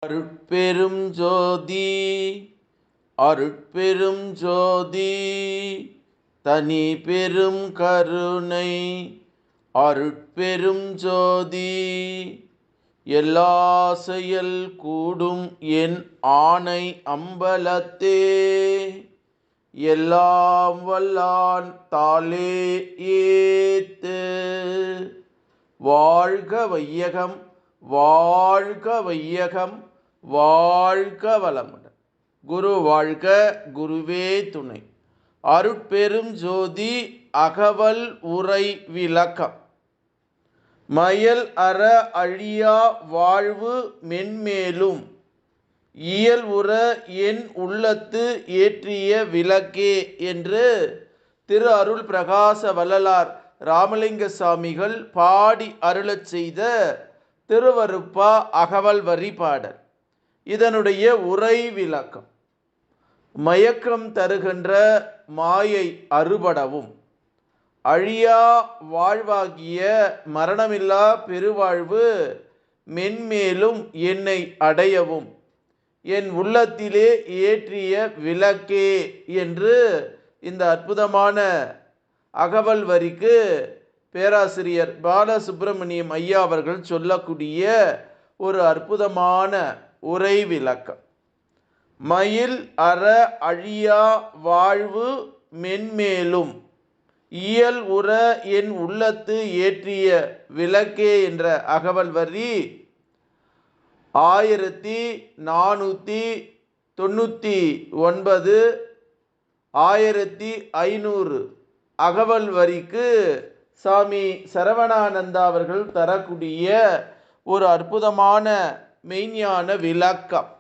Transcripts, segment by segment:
அருட்பெரும் ஜோதி அருட்பெரும் ஜோதி தனி பெரும் கருணை அருட்பெரும் ஜோதி எல்லா செயல் கூடும் என் ஆணை அம்பலத்தே எல்லாம் வல்லான் தாளே ஏத்து. வாழ்க வையகம் வாழ்க வையகம் வாழ்க வளமுடன். குரு வாழ்க, குருவே துணை. அருட்பெரும் ஜோதி அகவல் உரை விளக்கம். மயல் அற அழியா வாழ்வு மென்மேலும் இயல் உற என் உள்ளத்து ஏற்றிய விளக்கே என்று திரு அருள் பிரகாச வள்ளலார் ராமலிங்க சாமிகள் பாடி அருளச் செய்த திருவருப்பா அகவல் வரி பாடல். இதனுடைய உரை விளக்கம். மயக்கம் தருகின்ற மாயை அறுபடவும் அழியா வாழ்வாகிய மரணமில்லா பெருவாழ்வு மென்மேலும் என்னை அடையவும் என் உள்ளத்திலே ஏற்றிய விளக்கே என்று இந்த அற்புதமான அகவல் வரிக்கு பேராசிரியர் பாலசுப்பிரமணியம் ஐயா அவர்கள் சொல்லக்கூடிய ஒரு அற்புதமான உரை விளக்கம். மயில் அற அழியா வாழ்வு மென்மேலும் இயல் உற என் உள்ளத்து ஏற்றிய விளக்கே என்ற அகவல் வரி 1499 1500 அகவல் வரிக்கு சாமி சரவணானந்தா அவர்கள் தரக்கூடிய ஒரு அற்புதமான மெய்ஞான விளக்கம்.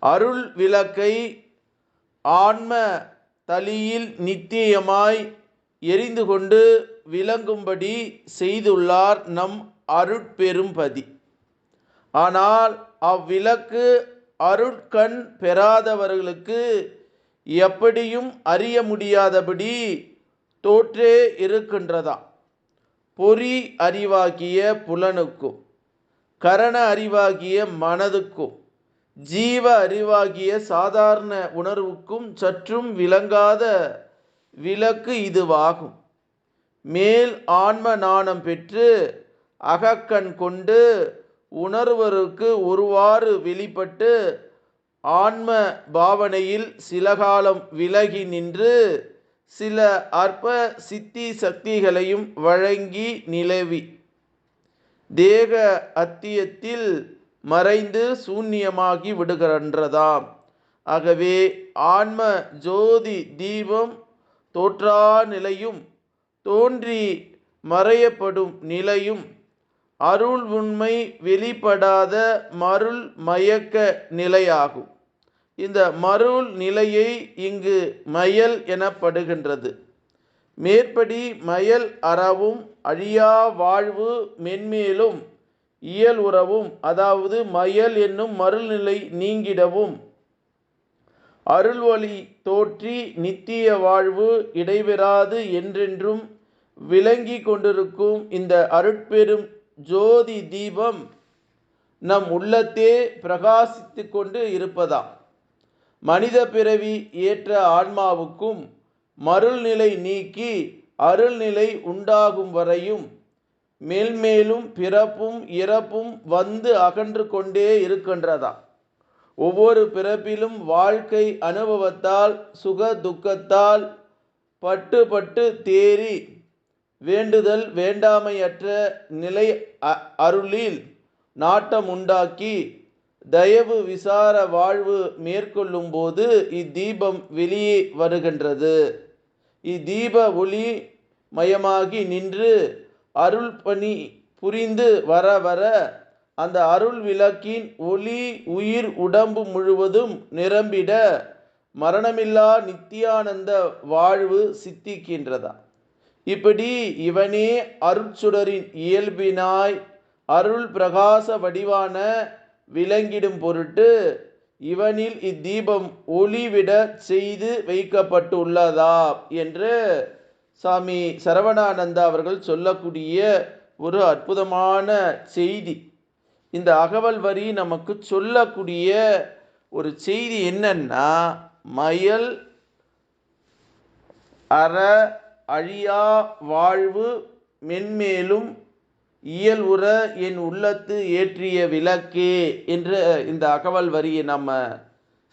அருள் விளக்கை ஆன்ம தளியில் நித்தியமாய் எரிந்து கொண்டு விளங்கும்படி செய்துள்ளார் நம் அருட்பெரும்பதி. ஆனால் அவ்விளக்கு அருட்கண் பெறாதவர்களுக்கு எப்படியும் அறிய முடியாதபடி தோற்றே இருக்கின்றதாம். பொறி அறிவாகிய புலனுக்கும் கரண அறிவாகிய மனதுக்கும் ஜீவ அறிவாகிய சாதாரண உணர்வுக்கும் சற்றும் விளங்காத விளக்கு இதுவாகும். மேல் ஆன்ம நாணம் பெற்று அகக்கண் கொண்டு உணர்வருக்கு ஒருவாறு வெளிப்பட்டு ஆன்ம பாவனையில் சில காலம் விலகி நின்று சில அற்ப சித்தி சக்திகளையும் வழங்கி நிலவி தேக அத்தியத்தில் மறைந்து சூன்யமாகி விடுகின்றதாம். ஆகவே ஆன்ம ஜோதி தீபம் தோற்றா நிலையும் தோன்றி மறையப்படும் நிலையும் அருள் உண்மை வெளிப்படாத மருள் மயக்க நிலையாகும். இந்த மருள் நிலையை இங்கு மயல் எனப்படுகின்றது. மேற்படி மயல் அறவும் அழியா வாழ்வு மென்மேலும் இயல் உறவும், அதாவது மயல் என்னும் மருள் நிலை நீங்கிடவும் அருள் ஒளி தோற்றி நித்திய வாழ்வு இடைபெறாது என்றென்றும் விளங்கி கொண்டிருக்கும் இந்த அருட்பெரும் ஜோதி தீபம் நம் உள்ளத்தே பிரகாசித்து கொண்டு இருப்பதாம். மனித பிறவி ஏற்ற ஆன்மாவுக்கும் மருள்நிலை நீக்கி அருள்நிலை உண்டாகும் வரையும் மேல்மேலும் பிறப்பும் இறப்பும் வந்து அகன்று கொண்டே இருக்கின்றதாம். ஒவ்வொரு பிறப்பிலும் வாழ்க்கை அனுபவத்தால் சுக துக்கத்தால் பட்டு பட்டு தேறி வேண்டுதல் வேண்டாமையற்ற நிலை அருளில் நாட்டம் உண்டாக்கி தயவு விசார வாழ்வு மேற்கொள்ளும் போது இத்தீபம் வெளியே வருகின்றது. இத்தீப ஒளி மயமாகி நின்று அருள் பணி புரிந்து வர வர அந்த அருள் விளக்கின் ஒளி உயிர் உடம்பு முழுவதும் நிரம்பிட மரணமில்லா நித்தியானந்த வாழ்வு சித்திக்கின்றதா. இப்படி இவனே அருட்சுடரின் இயல்பினாய் அருள் பிரகாச வடிவான விளங்கிடும் பொருட்டு இவனில் இத்தீபம் ஒளிவிட செய்து வைக்கப்பட்டுள்ளதா என்று சாமி சரவணானந்தா அவர்கள் சொல்லக்கூடிய ஒரு அற்புதமான செய்தி. இந்த அகவல் வரி நமக்கு சொல்லக்கூடிய ஒரு செய்தி என்னன்னா, மயல் அற அழியா வாழ்வு மென்மேலும் இயல் உற என் உள்ளத்து ஏற்றிய விளக்கே என்ற இந்த அகவல் வரியை நம்ம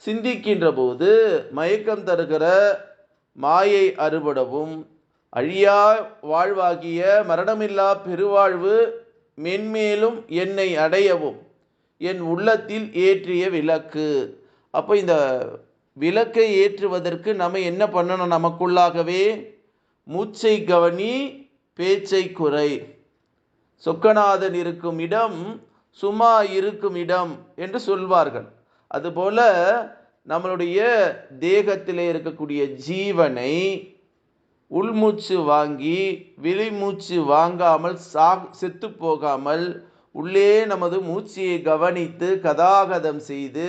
சிந்திக்கின்ற போது மயக்கம் தருகிற மாயை அறுபடவும் அழியா வாழ்வாகிய மரணமில்லா பெருவாழ்வு மென்மேலும் என்னை அடையவும் என் உள்ளத்தில் ஏற்றிய விளக்கு. அப்போ இந்த விளக்கை ஏற்றுவதற்கு நம்ம என்ன பண்ணணும்? நமக்குள்ளாகவே மூச்சை கவனி, பேச்சை குறை. சொக்கநாதன் இருக்கும் இடம் சும்மா இருக்கும் இடம் என்று சொல்வார்கள். அதுபோல நம்மளுடைய தேகத்திலே இருக்கக்கூடிய ஜீவனை உள்மூச்சு வாங்கி வெளிமூச்சு வாங்காமல் செத்து போகாமல் உள்ளே நமது மூச்சையை கவனித்து கதாகதம் செய்து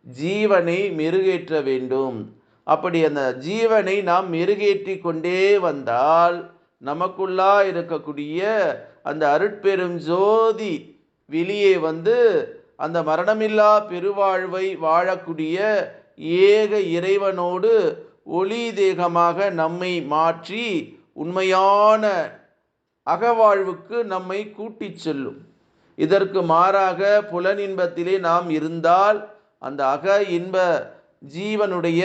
ஜீவனை மெருகேற்ற வேண்டும். அப்படி அந்த ஜீவனை நாம் மெருகேற்றி கொண்டே வந்தால் நமக்குள்ளா இருக்கக்கூடிய அந்த அருட்பெரும் ஜோதி வெளியே வந்து அந்த மரணமில்லா பெருவாழ்வை வாழக்கூடிய ஏக இறைவனோடு ஒளி தேகமாக நம்மை மாற்றி உண்மையான அகவாழ்வுக்கு நம்மை கூட்டிச் செல்லும். இதற்கு மாறாக புலனின்பத்திலே நாம் இருந்தால் அந்த அக இன்ப ஜீவனுடைய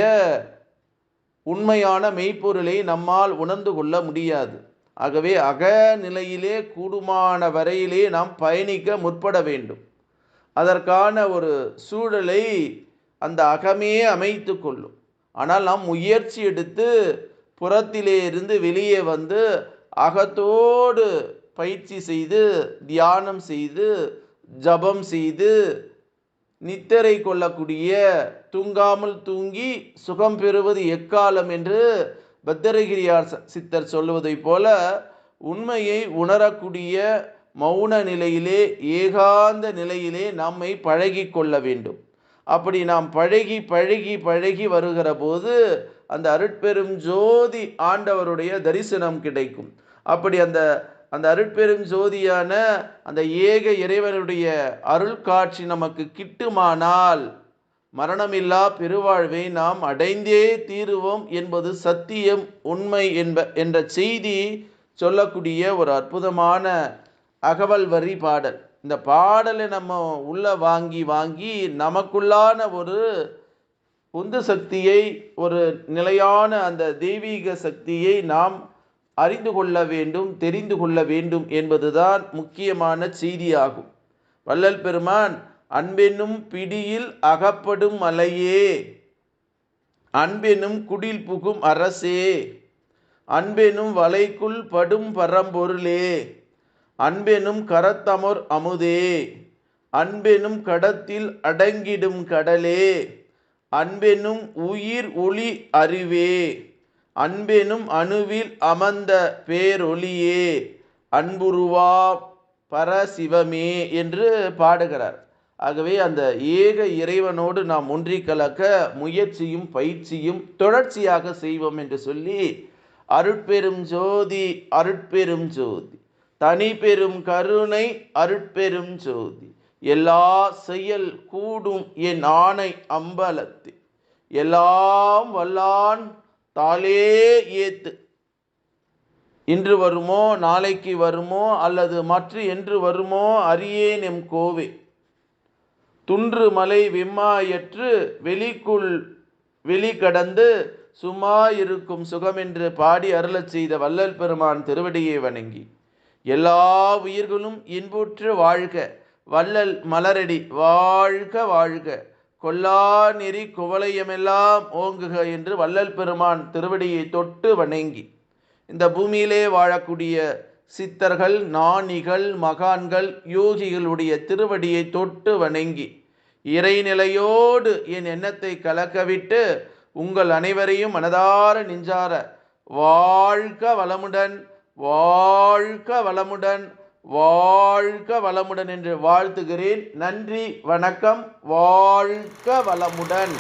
உண்மையான மெய்ப்பொருளை நம்மால் உணர்ந்து கொள்ள முடியாது. ஆகவே அகநிலையிலே கூடுமான வரையிலே நாம் பயணிக்க முற்பட வேண்டும். அதற்கான ஒரு சூழலை அந்த அகமே அமைத்து கொள்ளும். ஆனால் நாம் முயற்சி எடுத்து புறத்திலே இருந்து வெளியே வந்து அகத்தோடு பயிற்சி செய்து தியானம் செய்து ஜபம் செய்து நித்திரை கொள்ளக்கூடிய தூங்காமல் தூங்கி சுகம் பெறுவது எக்காலம் என்று பத்திரகிரியார் சித்தர் சொல்லுவதை போல உண்மையை உணரக்கூடிய மௌன நிலையிலே ஏகாந்த நிலையிலே நம்மை பழகி கொள்ள வேண்டும். அப்படி நாம் பழகி பழகி பழகி வருகிற போது அந்த அருட்பெரும் ஜோதி ஆண்டவருடைய தரிசனம் கிடைக்கும். அப்படி அந்த அருட்பெரும் ஜோதியான அந்த ஏக இறைவனுடைய அருள் காட்சி நமக்கு கிட்டுமானால் மரணமில்லா பெருவாழ்வை நாம் அடைந்தே தீருவோம் என்பது சத்தியம், உண்மை என்ற செய்தி சொல்லக்கூடிய ஒரு அற்புதமான அகவல் வரி பாடல். இந்த பாடலை நம்ம உள்ள வாங்கி நமக்குள்ளான ஒரு உந்து சக்தியை, ஒரு நிலையான அந்த தெய்வீக சக்தியை நாம் அறிந்து கொள்ள வேண்டும், தெரிந்து கொள்ள வேண்டும் என்பதுதான் முக்கியமான செய்தியாகும். வள்ளல் பெருமான் அன்பெனும் பிடியில் அகப்படும் மலையே, அன்பெனும் குடில் புகும் அரசே, அன்பெனும் வலைக்குள் படும் பரம்பொருளே, அன்பெனும் கரத்தமர் அமுதே, அன்பெனும் கடத்தில் அடங்கிடும் கடலே, அன்பெனும் உயிர் ஒளி அறிவே, அன்பெனும் அணுவில் அமர்ந்த பேரொளியே, அன்புருவா பரசிவமே என்று பாடுகிறார். ஆகவே அந்த ஏக இறைவனோடு நாம் ஒன்றி கலக்க முயற்சியும் பயிற்சியும் தொடர்ச்சியாக செய்வோம் என்று சொல்லி அருட்பெரும் ஜோதி அருட்பெரும் ஜோதி தனி பெரும் கருணை அருட்பெரும் ஜோதி எல்லா செயல் கூடும் என் ஆணை அம்பலத்து எல்லாம் வல்லான் தாளே ஏத்து. இன்று வருமோ நாளைக்கு வருமோ அல்லது மற்ற என்று வருமோ அறியேன் எம் கோவே, துன்று மலை விம்மாயற்று வெளிக்குள் வெளி கடந்து சும்மா இருக்கும் சுகமென்று பாடி அருளச் செய்த வள்ளல் பெருமான் திருவடியை வணங்கி எல்லா உயிர்களும் இன்புற்று வாழ்க, வள்ளல் மலரடி வாழ்க வாழ்க, கொல்லா நெறி குவளையமெல்லாம் ஓங்குக என்று வள்ளல் பெருமான் திருவடியை தொட்டு வணங்கி இந்த பூமியிலே வாழக்கூடிய சித்தர்கள், ஞானிகள், மகான்கள், யோகிகளுடைய திருவடியை தொட்டு வணங்கி இறைநிலையோடு என் எண்ணத்தை கலக்கவிட்டு உங்கள் அனைவரையும் மனதார நெஞ்சார வாழ்க வளமுடன் வாழ்க வளமுடன் வாழ்க வளமுடன் என்று வாழ்த்துகிறேன். நன்றி, வணக்கம். வாழ்க வளமுடன்.